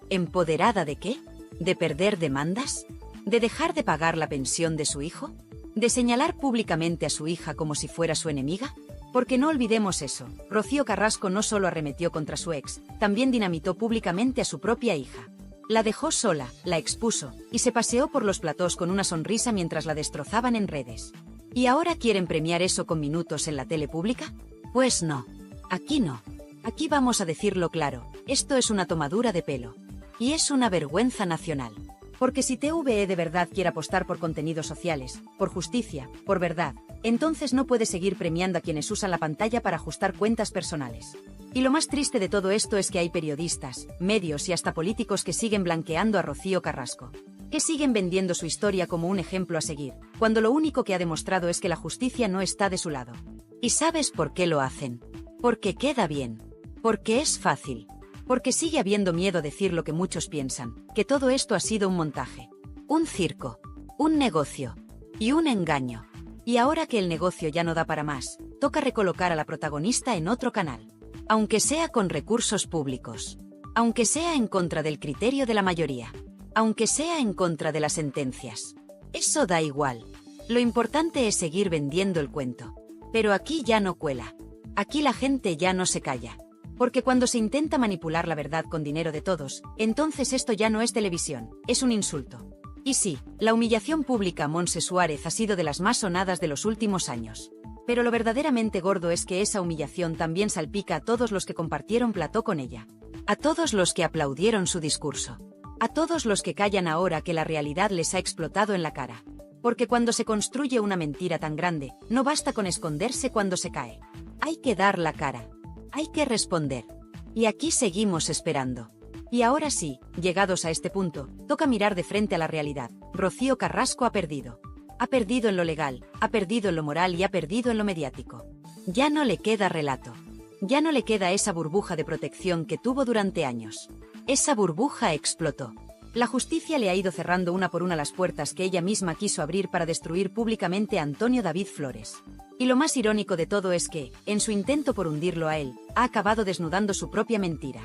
¿Empoderada de qué? ¿De perder demandas? ¿De dejar de pagar la pensión de su hijo? ¿De señalar públicamente a su hija como si fuera su enemiga? Porque no olvidemos eso, Rocío Carrasco no solo arremetió contra su ex, también dinamitó públicamente a su propia hija. La dejó sola, la expuso, y se paseó por los platós con una sonrisa mientras la destrozaban en redes. ¿Y ahora quieren premiar eso con minutos en la tele pública? Pues no. Aquí no. Aquí vamos a decirlo claro, esto es una tomadura de pelo. Y es una vergüenza nacional. Porque si TVE de verdad quiere apostar por contenidos sociales, por justicia, por verdad, entonces no puede seguir premiando a quienes usan la pantalla para ajustar cuentas personales. Y lo más triste de todo esto es que hay periodistas, medios y hasta políticos que siguen blanqueando a Rocío Carrasco. Que siguen vendiendo su historia como un ejemplo a seguir, cuando lo único que ha demostrado es que la justicia no está de su lado. ¿Y sabes por qué lo hacen? Porque queda bien. Porque es fácil. Porque sigue habiendo miedo a decir lo que muchos piensan, que todo esto ha sido un montaje. Un circo. Un negocio. Y un engaño. Y ahora que el negocio ya no da para más, toca recolocar a la protagonista en otro canal. Aunque sea con recursos públicos. Aunque sea en contra del criterio de la mayoría. Aunque sea en contra de las sentencias. Eso da igual. Lo importante es seguir vendiendo el cuento. Pero aquí ya no cuela. Aquí la gente ya no se calla. Porque cuando se intenta manipular la verdad con dinero de todos, entonces esto ya no es televisión, es un insulto. Y sí, la humillación pública a Montse Suárez ha sido de las más sonadas de los últimos años. Pero lo verdaderamente gordo es que esa humillación también salpica a todos los que compartieron plató con ella. A todos los que aplaudieron su discurso. A todos los que callan ahora que la realidad les ha explotado en la cara. Porque cuando se construye una mentira tan grande, no basta con esconderse cuando se cae. Hay que dar la cara. Hay que responder. Y aquí seguimos esperando. Y ahora sí, llegados a este punto, toca mirar de frente a la realidad. Rocío Carrasco ha perdido. Ha perdido en lo legal, ha perdido en lo moral y ha perdido en lo mediático. Ya no le queda relato. Ya no le queda esa burbuja de protección que tuvo durante años. Esa burbuja explotó. La justicia le ha ido cerrando una por una las puertas que ella misma quiso abrir para destruir públicamente a Antonio David Flores. Y lo más irónico de todo es que, en su intento por hundirlo a él, ha acabado desnudando su propia mentira.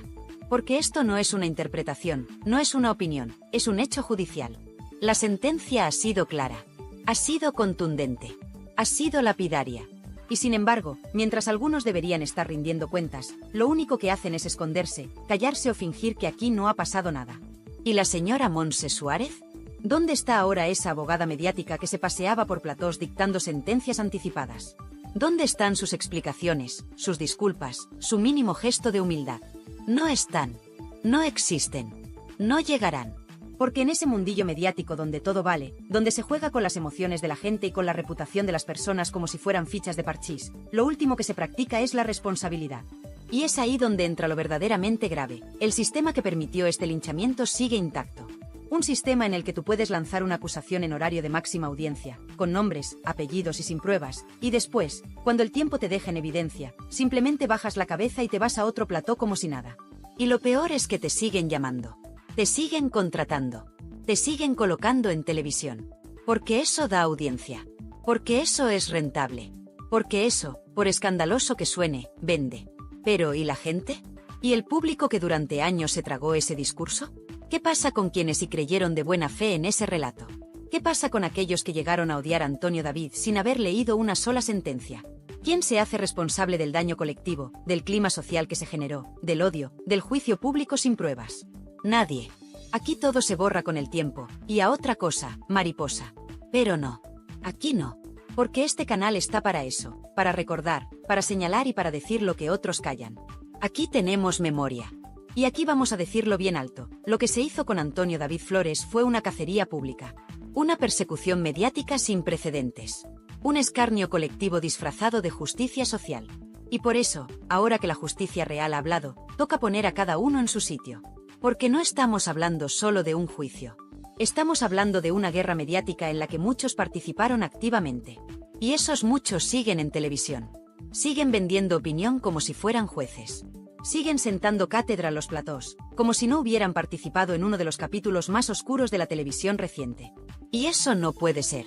Porque esto no es una interpretación, no es una opinión, es un hecho judicial. La sentencia ha sido clara. Ha sido contundente. Ha sido lapidaria. Y sin embargo, mientras algunos deberían estar rindiendo cuentas, lo único que hacen es esconderse, callarse o fingir que aquí no ha pasado nada. ¿Y la señora Montse Suárez? ¿Dónde está ahora esa abogada mediática que se paseaba por platós dictando sentencias anticipadas? ¿Dónde están sus explicaciones, sus disculpas, su mínimo gesto de humildad? No están. No existen. No llegarán. Porque en ese mundillo mediático donde todo vale, donde se juega con las emociones de la gente y con la reputación de las personas como si fueran fichas de parchís, lo último que se practica es la responsabilidad. Y es ahí donde entra lo verdaderamente grave. El sistema que permitió este linchamiento sigue intacto. Un sistema en el que tú puedes lanzar una acusación en horario de máxima audiencia, con nombres, apellidos y sin pruebas, y después, cuando el tiempo te deja en evidencia, simplemente bajas la cabeza y te vas a otro plató como si nada. Y lo peor es que te siguen llamando, te siguen contratando, te siguen colocando en televisión. Porque eso da audiencia, porque eso es rentable, porque eso, por escandaloso que suene, vende. Pero ¿y la gente? ¿Y el público que durante años se tragó ese discurso? ¿Qué pasa con quienes sí creyeron de buena fe en ese relato? ¿Qué pasa con aquellos que llegaron a odiar a Antonio David sin haber leído una sola sentencia? ¿Quién se hace responsable del daño colectivo, del clima social que se generó, del odio, del juicio público sin pruebas? Nadie. Aquí todo se borra con el tiempo, y a otra cosa, mariposa. Pero no. Aquí no. Porque este canal está para eso, para recordar, para señalar y para decir lo que otros callan. Aquí tenemos memoria. Y aquí vamos a decirlo bien alto, lo que se hizo con Antonio David Flores fue una cacería pública. Una persecución mediática sin precedentes. Un escarnio colectivo disfrazado de justicia social. Y por eso, ahora que la justicia real ha hablado, toca poner a cada uno en su sitio. Porque no estamos hablando solo de un juicio. Estamos hablando de una guerra mediática en la que muchos participaron activamente. Y esos muchos siguen en televisión. Siguen vendiendo opinión como si fueran jueces. Siguen sentando cátedra a los platós, como si no hubieran participado en uno de los capítulos más oscuros de la televisión reciente. Y eso no puede ser.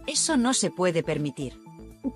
Eso no se puede permitir.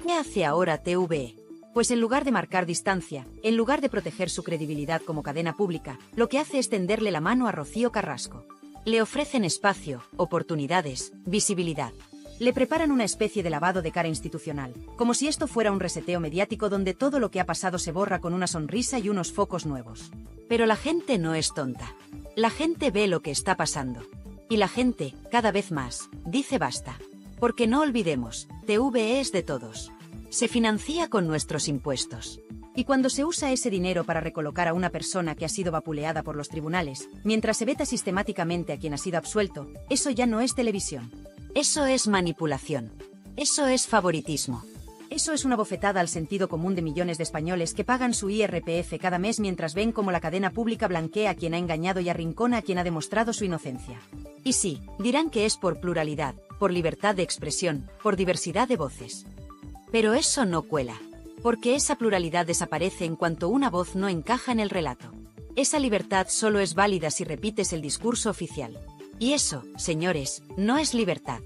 ¿Qué hace ahora TVE? Pues en lugar de marcar distancia, en lugar de proteger su credibilidad como cadena pública, lo que hace es tenderle la mano a Rocío Carrasco. Le ofrecen espacio, oportunidades, visibilidad. Le preparan una especie de lavado de cara institucional, como si esto fuera un reseteo mediático donde todo lo que ha pasado se borra con una sonrisa y unos focos nuevos. Pero la gente no es tonta. La gente ve lo que está pasando. Y la gente, cada vez más, dice basta. Porque no olvidemos, TVE es de todos. Se financia con nuestros impuestos. Y cuando se usa ese dinero para recolocar a una persona que ha sido vapuleada por los tribunales, mientras se veta sistemáticamente a quien ha sido absuelto, eso ya no es televisión. Eso es manipulación. Eso es favoritismo. Eso es una bofetada al sentido común de millones de españoles que pagan su IRPF cada mes mientras ven cómo la cadena pública blanquea a quien ha engañado y arrincona a quien ha demostrado su inocencia. Y sí, dirán que es por pluralidad, por libertad de expresión, por diversidad de voces. Pero eso no cuela. Porque esa pluralidad desaparece en cuanto una voz no encaja en el relato. Esa libertad solo es válida si repites el discurso oficial. Y eso, señores, no es libertad.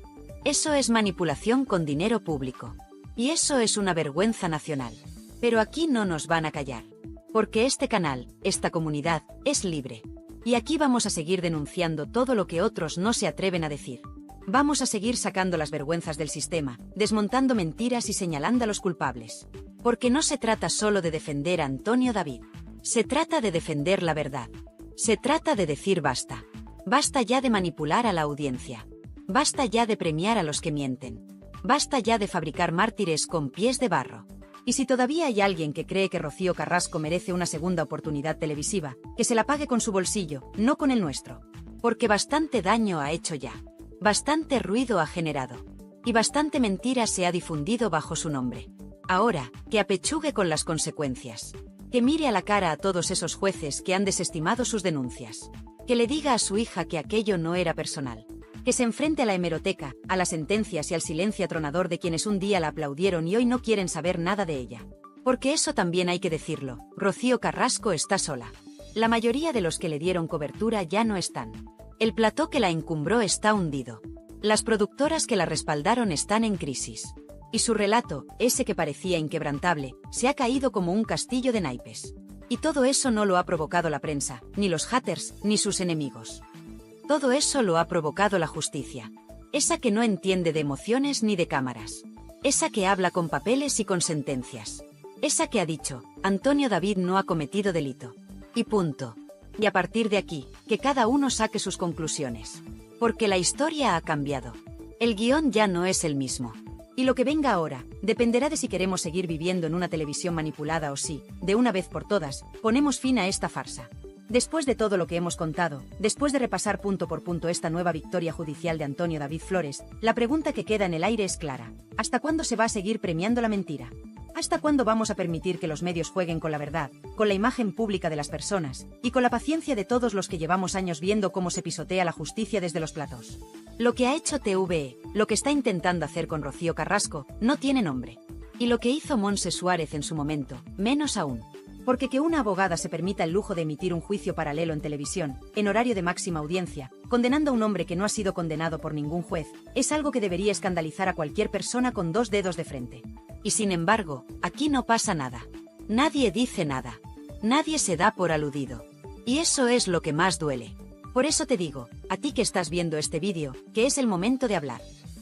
Eso es manipulación con dinero público. Y eso es una vergüenza nacional. Pero aquí no nos van a callar. Porque este canal, esta comunidad, es libre. Y aquí vamos a seguir denunciando todo lo que otros no se atreven a decir. Vamos a seguir sacando las vergüenzas del sistema, desmontando mentiras y señalando a los culpables. Porque no se trata solo de defender a Antonio David. Se trata de defender la verdad. Se trata de decir basta. Basta ya de manipular a la audiencia. Basta ya de premiar a los que mienten. Basta ya de fabricar mártires con pies de barro. Y si todavía hay alguien que cree que Rocío Carrasco merece una segunda oportunidad televisiva, que se la pague con su bolsillo, no con el nuestro. Porque bastante daño ha hecho ya. Bastante ruido ha generado. Y bastante mentira se ha difundido bajo su nombre. Ahora, que apechugue con las consecuencias. Que mire a la cara a todos esos jueces que han desestimado sus denuncias. Que le diga a su hija que aquello no era personal. Que se enfrente a la hemeroteca, a las sentencias y al silencio atronador de quienes un día la aplaudieron y hoy no quieren saber nada de ella. Porque eso también hay que decirlo, Rocío Carrasco está sola. La mayoría de los que le dieron cobertura ya no están. El plató que la encumbró está hundido. Las productoras que la respaldaron están en crisis. Y su relato, ese que parecía inquebrantable, se ha caído como un castillo de naipes. Y todo eso no lo ha provocado la prensa, ni los haters, ni sus enemigos. Todo eso lo ha provocado la justicia. Esa que no entiende de emociones ni de cámaras. Esa que habla con papeles y con sentencias. Esa que ha dicho, Antonio David no ha cometido delito. Y punto. Y a partir de aquí, que cada uno saque sus conclusiones. Porque la historia ha cambiado. El guión ya no es el mismo. Y lo que venga ahora, dependerá de si queremos seguir viviendo en una televisión manipulada o si, de una vez por todas, ponemos fin a esta farsa. Después de todo lo que hemos contado, después de repasar punto por punto esta nueva victoria judicial de Antonio David Flores, la pregunta que queda en el aire es clara. ¿Hasta cuándo se va a seguir premiando la mentira? ¿Hasta cuándo vamos a permitir que los medios jueguen con la verdad, con la imagen pública de las personas y con la paciencia de todos los que llevamos años viendo cómo se pisotea la justicia desde los platos? Lo que ha hecho TVE, lo que está intentando hacer con Rocío Carrasco, no tiene nombre. Y lo que hizo Montse Suárez en su momento, menos aún. Porque que una abogada se permita el lujo de emitir un juicio paralelo en televisión, en horario de máxima audiencia, condenando a un hombre que no ha sido condenado por ningún juez, es algo que debería escandalizar a cualquier persona con 2 dedos de frente. Y sin embargo, aquí no pasa nada. Nadie dice nada. Nadie se da por aludido. Y eso es lo que más duele. Por eso te digo, a ti que estás viendo este vídeo, que es el momento de hablar.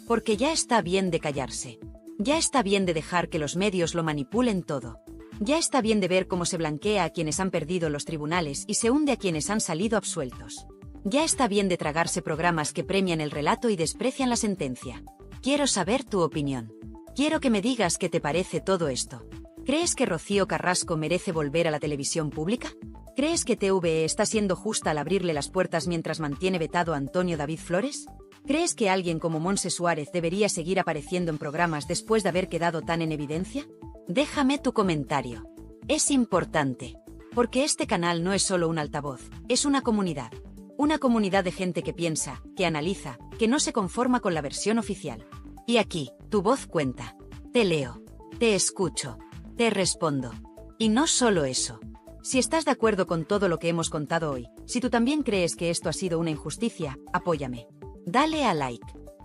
Porque ya está bien de callarse. Ya está bien de dejar que los medios lo manipulen todo. Ya está bien de ver cómo se blanquea a quienes han perdido los tribunales y se hunde a quienes han salido absueltos. Ya está bien de tragarse programas que premian el relato y desprecian la sentencia. Quiero saber tu opinión. Quiero que me digas qué te parece todo esto. ¿Crees que Rocío Carrasco merece volver a la televisión pública? ¿Crees que TVE está siendo justa al abrirle las puertas mientras mantiene vetado a Antonio David Flores? ¿Crees que alguien como Montse Suárez debería seguir apareciendo en programas después de haber quedado tan en evidencia? Déjame tu comentario. Es importante. Porque este canal no es solo un altavoz, es una comunidad. Una comunidad de gente que piensa, que analiza, que no se conforma con la versión oficial. Y aquí, tu voz cuenta. Te leo. Te escucho. Te respondo. Y no solo eso. Si estás de acuerdo con todo lo que hemos contado hoy, si tú también crees que esto ha sido una injusticia, apóyame. Dale a like.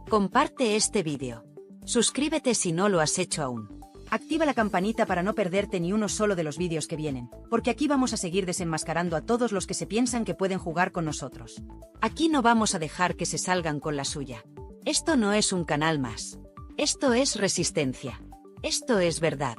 Comparte este vídeo. Suscríbete si no lo has hecho aún. Activa la campanita para no perderte ni uno solo de los vídeos que vienen, porque aquí vamos a seguir desenmascarando a todos los que se piensan que pueden jugar con nosotros. Aquí no vamos a dejar que se salgan con la suya. Esto no es un canal más. Esto es resistencia. Esto es verdad.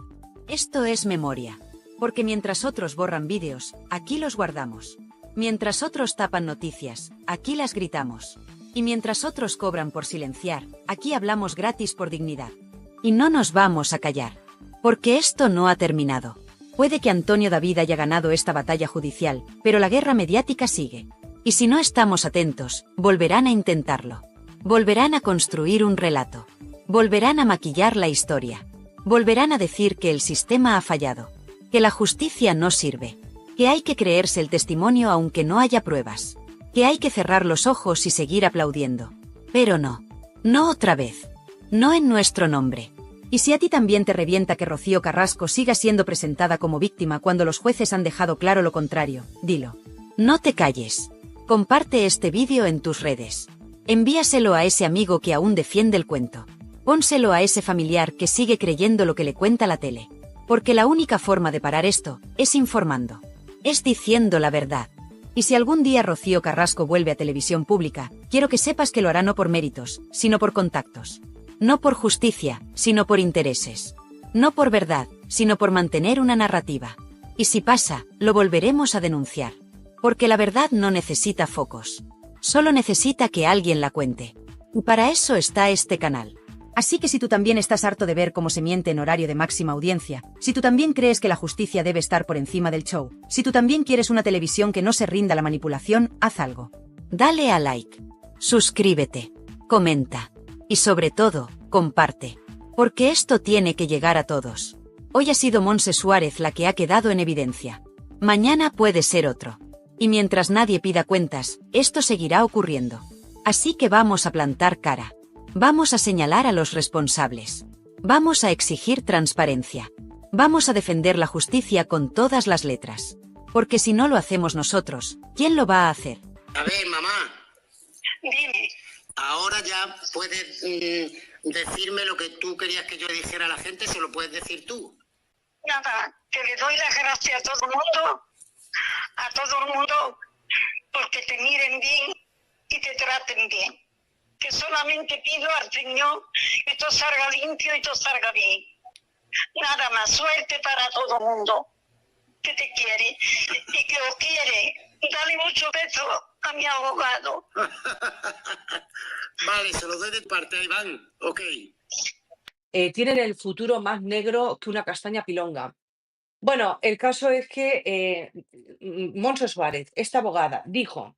Esto es memoria. Porque mientras otros borran vídeos, aquí los guardamos. Mientras otros tapan noticias, aquí las gritamos. Y mientras otros cobran por silenciar, aquí hablamos gratis por dignidad. Y no nos vamos a callar. Porque esto no ha terminado. Puede que Antonio David haya ganado esta batalla judicial, pero la guerra mediática sigue. Y si no estamos atentos, volverán a intentarlo. Volverán a construir un relato. Volverán a maquillar la historia. Volverán a decir que el sistema ha fallado. Que la justicia no sirve. Que hay que creerse el testimonio aunque no haya pruebas. Que hay que cerrar los ojos y seguir aplaudiendo. Pero no. No otra vez. No en nuestro nombre. Y si a ti también te revienta que Rocío Carrasco siga siendo presentada como víctima cuando los jueces han dejado claro lo contrario, dilo. No te calles. Comparte este vídeo en tus redes. Envíaselo a ese amigo que aún defiende el cuento. Pónselo a ese familiar que sigue creyendo lo que le cuenta la tele. Porque la única forma de parar esto es informando. Es diciendo la verdad. Y si algún día Rocío Carrasco vuelve a televisión pública, quiero que sepas que lo hará no por méritos, sino por contactos. No por justicia, sino por intereses. No por verdad, sino por mantener una narrativa. Y si pasa, lo volveremos a denunciar. Porque la verdad no necesita focos. Solo necesita que alguien la cuente. Y para eso está este canal. Así que si tú también estás harto de ver cómo se miente en horario de máxima audiencia, si tú también crees que la justicia debe estar por encima del show, si tú también quieres una televisión que no se rinda a la manipulación, haz algo. Dale a like. Suscríbete. Comenta. Y sobre todo, comparte. Porque esto tiene que llegar a todos. Hoy ha sido Montse Suárez la que ha quedado en evidencia. Mañana puede ser otro. Y mientras nadie pida cuentas, esto seguirá ocurriendo. Así que vamos a plantar cara. Vamos a señalar a los responsables. Vamos a exigir transparencia. Vamos a defender la justicia con todas las letras. Porque si no lo hacemos nosotros, ¿quién lo va a hacer? A ver, mamá. Dime. Ahora ya puedes decirme lo que tú querías que yo le dijera a la gente, se lo puedes decir tú. Nada, que le doy las gracias a todo el mundo, porque te miren bien y te traten bien. Que solamente pido al Señor que todo salga limpio y todo salga bien. Nada más, suerte para todo el mundo que te quiere y que os quiere. Dale mucho beso a mi abogado. Vale, se lo doy de parte a Iván. Ok. Tienen el futuro más negro que una castaña pilonga. Bueno, el caso es que Montse Suárez, esta abogada, dijo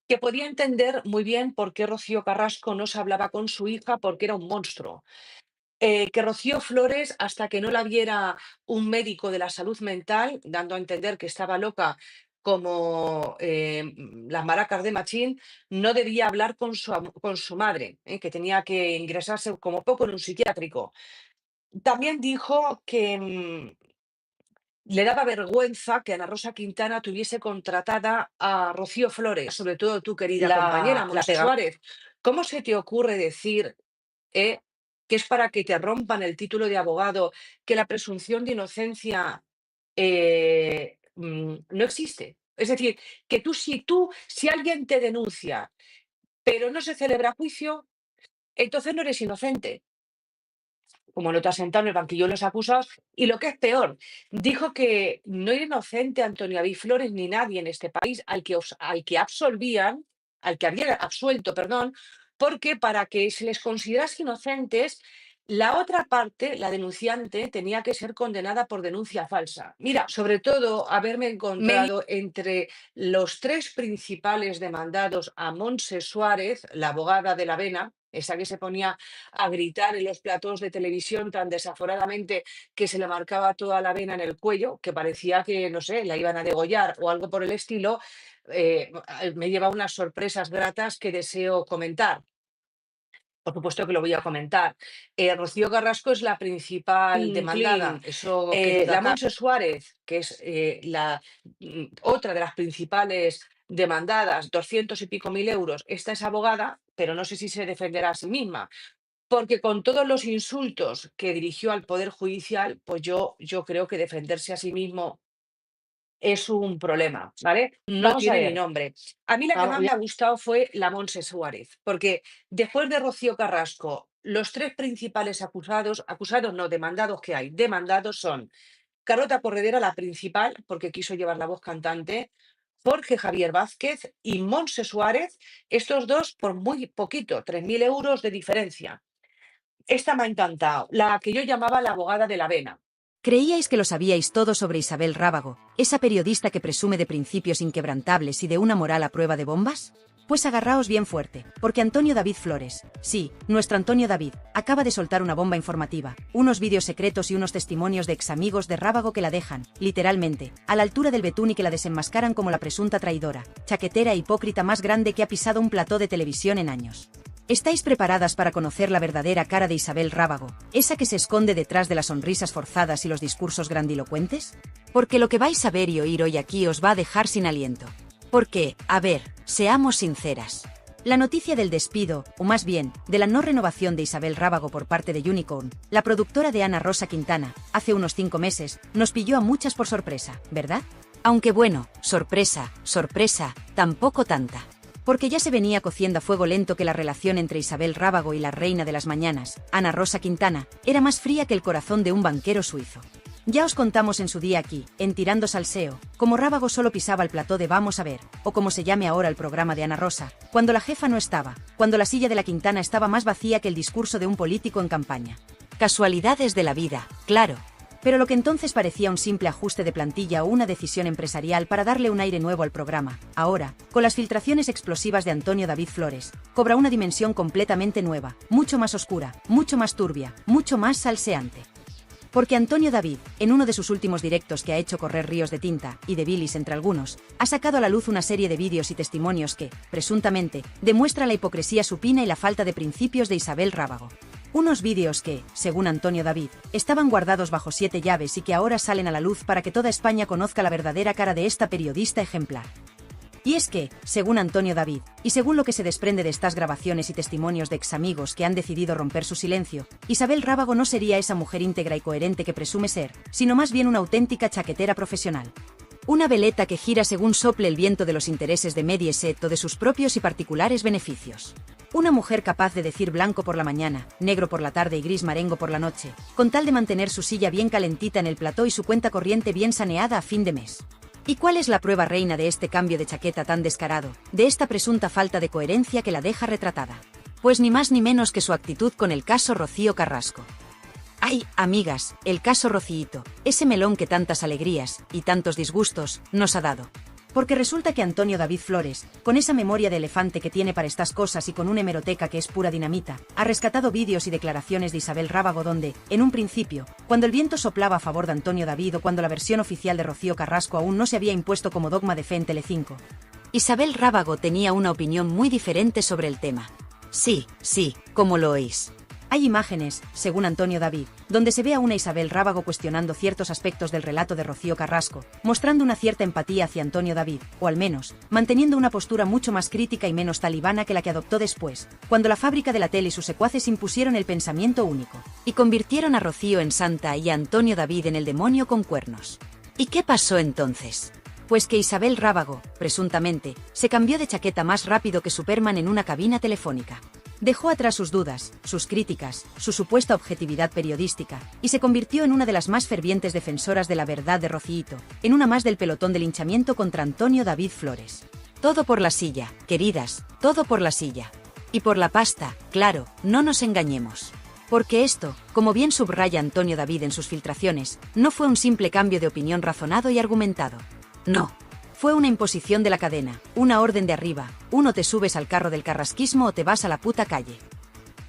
que podía entender muy bien por qué Rocío Carrasco no se hablaba con su hija porque era un monstruo. que Rocío Flores, hasta que no la viera un médico de la salud mental, dando a entender que estaba loca como las maracas de Machín, no debía hablar con con su madre, que tenía que ingresarse como poco en un psiquiátrico. También dijo que le daba vergüenza que Ana Rosa Quintana tuviese contratada a Rocío Flores, sobre todo tu querida compañera, Montse Suárez. ¿Cómo se te ocurre decir que es para que te rompan el título de abogado, que la presunción de inocencia no existe? Es decir, que si alguien te denuncia, pero no se celebra juicio, entonces no eres inocente. Como no te has sentado en el banquillo de los acusados, y lo que es peor, dijo que no era inocente Antonio David Flores ni nadie en este país al que absolvían, al que había absuelto, perdón, porque para que se les considerase inocentes, la otra parte, la denunciante, tenía que ser condenada por denuncia falsa. Mira, sobre todo haberme encontrado entre los 3 principales demandados a Montse Suárez, la abogada de la Avena, esa que se ponía a gritar en los platós de televisión tan desaforadamente que se le marcaba toda la vena en el cuello, que parecía que, no sé, la iban a degollar o algo por el estilo, me lleva unas sorpresas gratas que deseo comentar. Por supuesto que lo voy a comentar. Rocío Carrasco es la principal demandada. La Montse Suárez, que es otra de las principales demandadas, 200 y pico mil euros. Esta es abogada, pero no sé si se defenderá a sí misma. Porque con todos los insultos que dirigió al Poder Judicial, pues yo creo que defenderse a sí mismo es un problema, ¿vale? No tiene ni nombre. A mí la que más me ha gustado fue la Montse Suárez, porque después de Rocío Carrasco, los 3 principales acusados no, demandados que hay, demandados son Carlota Corredera, la principal, porque quiso llevar la voz cantante, Jorge Javier Vázquez y Montse Suárez, estos 2 por muy poquito, 3.000 euros de diferencia. Esta me ha encantado, la que yo llamaba la abogada de la Avena. ¿Creíais que lo sabíais todo sobre Isabel Rábago, esa periodista que presume de principios inquebrantables y de una moral a prueba de bombas? Pues agarraos bien fuerte, porque Antonio David Flores, sí, nuestro Antonio David, acaba de soltar una bomba informativa, unos vídeos secretos y unos testimonios de examigos de Rábago que la dejan, literalmente, a la altura del betún y que la desenmascaran como la presunta traidora, chaquetera e hipócrita más grande que ha pisado un plató de televisión en años. ¿Estáis preparadas para conocer la verdadera cara de Isabel Rábago, esa que se esconde detrás de las sonrisas forzadas y los discursos grandilocuentes? Porque lo que vais a ver y oír hoy aquí os va a dejar sin aliento. Porque, a ver, seamos sinceras. La noticia del despido, o más bien, de la no renovación de Isabel Rábago por parte de Unicorn, la productora de Ana Rosa Quintana, hace unos 5 meses, nos pilló a muchas por sorpresa, ¿verdad? Aunque bueno, sorpresa, tampoco tanta. Porque ya se venía cociendo a fuego lento que la relación entre Isabel Rábago y la reina de las mañanas, Ana Rosa Quintana, era más fría que el corazón de un banquero suizo. Ya os contamos en su día aquí, en Tirando Salseo, como Rábago solo pisaba el plató de Vamos a ver, o como se llame ahora el programa de Ana Rosa, cuando la jefa no estaba, cuando la silla de la Quintana estaba más vacía que el discurso de un político en campaña. Casualidades de la vida, claro. Pero lo que entonces parecía un simple ajuste de plantilla o una decisión empresarial para darle un aire nuevo al programa, ahora, con las filtraciones explosivas de Antonio David Flores, cobra una dimensión completamente nueva, mucho más oscura, mucho más turbia, mucho más salseante. Porque Antonio David, en uno de sus últimos directos que ha hecho correr ríos de tinta, y de bilis entre algunos, ha sacado a la luz una serie de vídeos y testimonios que, presuntamente, demuestra la hipocresía supina y la falta de principios de Isabel Rábago. Unos vídeos que, según Antonio David, estaban guardados bajo 7 llaves y que ahora salen a la luz para que toda España conozca la verdadera cara de esta periodista ejemplar. Y es que, según Antonio David, y según lo que se desprende de estas grabaciones y testimonios de examigos que han decidido romper su silencio, Isabel Rábago no sería esa mujer íntegra y coherente que presume ser, sino más bien una auténtica chaquetera profesional. Una veleta que gira según sople el viento de los intereses de Mediaset o de sus propios y particulares beneficios. Una mujer capaz de decir blanco por la mañana, negro por la tarde y gris marengo por la noche, con tal de mantener su silla bien calentita en el plató y su cuenta corriente bien saneada a fin de mes. ¿Y cuál es la prueba reina de este cambio de chaqueta tan descarado, de esta presunta falta de coherencia que la deja retratada? Pues ni más ni menos que su actitud con el caso Rocío Carrasco. ¡Ay, amigas, el caso Rocíito, ese melón que tantas alegrías y tantos disgustos nos ha dado! Porque resulta que Antonio David Flores, con esa memoria de elefante que tiene para estas cosas y con una hemeroteca que es pura dinamita, ha rescatado vídeos y declaraciones de Isabel Rábago donde, en un principio, cuando el viento soplaba a favor de Antonio David o cuando la versión oficial de Rocío Carrasco aún no se había impuesto como dogma de fe en Telecinco, Isabel Rábago tenía una opinión muy diferente sobre el tema. Sí, como lo oís. Hay imágenes, según Antonio David, donde se ve a una Isabel Rábago cuestionando ciertos aspectos del relato de Rocío Carrasco, mostrando una cierta empatía hacia Antonio David, o al menos, manteniendo una postura mucho más crítica y menos talibana que la que adoptó después, cuando la fábrica de la tele y sus secuaces impusieron el pensamiento único, y convirtieron a Rocío en santa y a Antonio David en el demonio con cuernos. ¿Y qué pasó entonces? Pues que Isabel Rábago, presuntamente, se cambió de chaqueta más rápido que Superman en una cabina telefónica. Dejó atrás sus dudas, sus críticas, su supuesta objetividad periodística, y se convirtió en una de las más fervientes defensoras de la verdad de Rocíito, en una más del pelotón de linchamiento contra Antonio David Flores. Todo por la silla, queridas, todo por la silla. Y por la pasta, claro, no nos engañemos. Porque esto, como bien subraya Antonio David en sus filtraciones, no fue un simple cambio de opinión razonado y argumentado. No. Fue una imposición de la cadena, una orden de arriba, uno te subes al carro del carrasquismo o te vas a la puta calle.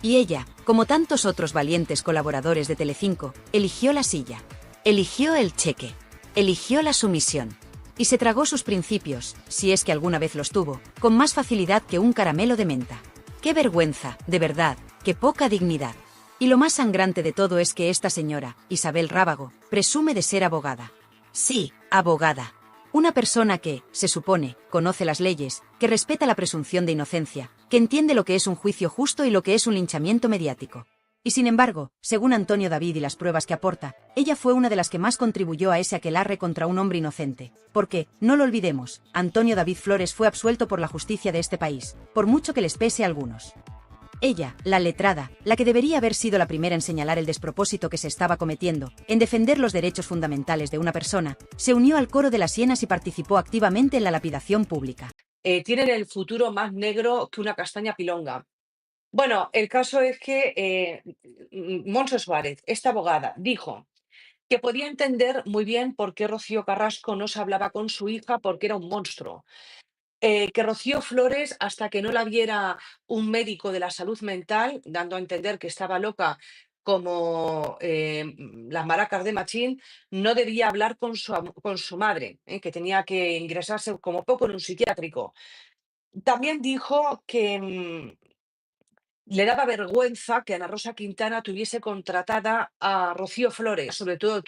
Y ella, como tantos otros valientes colaboradores de Telecinco, eligió la silla, eligió el cheque, eligió la sumisión. Y se tragó sus principios, si es que alguna vez los tuvo, con más facilidad que un caramelo de menta. ¡Qué vergüenza, de verdad, qué poca dignidad! Y lo más sangrante de todo es que esta señora, Isabel Rábago, presume de ser abogada. Sí, abogada. Una persona que, se supone, conoce las leyes, que respeta la presunción de inocencia, que entiende lo que es un juicio justo y lo que es un linchamiento mediático. Y sin embargo, según Antonio David y las pruebas que aporta, ella fue una de las que más contribuyó a ese aquelarre contra un hombre inocente. Porque, no lo olvidemos, Antonio David Flores fue absuelto por la justicia de este país, por mucho que les pese a algunos. Ella, la letrada, la que debería haber sido la primera en señalar el despropósito que se estaba cometiendo, en defender los derechos fundamentales de una persona, se unió al coro de las hienas y participó activamente en la lapidación pública. Tienen el futuro más negro que una castaña pilonga. Bueno, el caso es que Montse Suárez, esta abogada, dijo que podía entender muy bien por qué Rocío Carrasco no se hablaba con su hija porque era un monstruo. Que Rocío Flores, hasta que no la viera un médico de la salud mental, dando a entender que estaba loca como las maracas de Machín, no debía hablar con su madre, que tenía que ingresarse como poco en un psiquiátrico. También dijo que le daba vergüenza que Ana Rosa Quintana tuviese contratada a Rocío Flores, sobre todo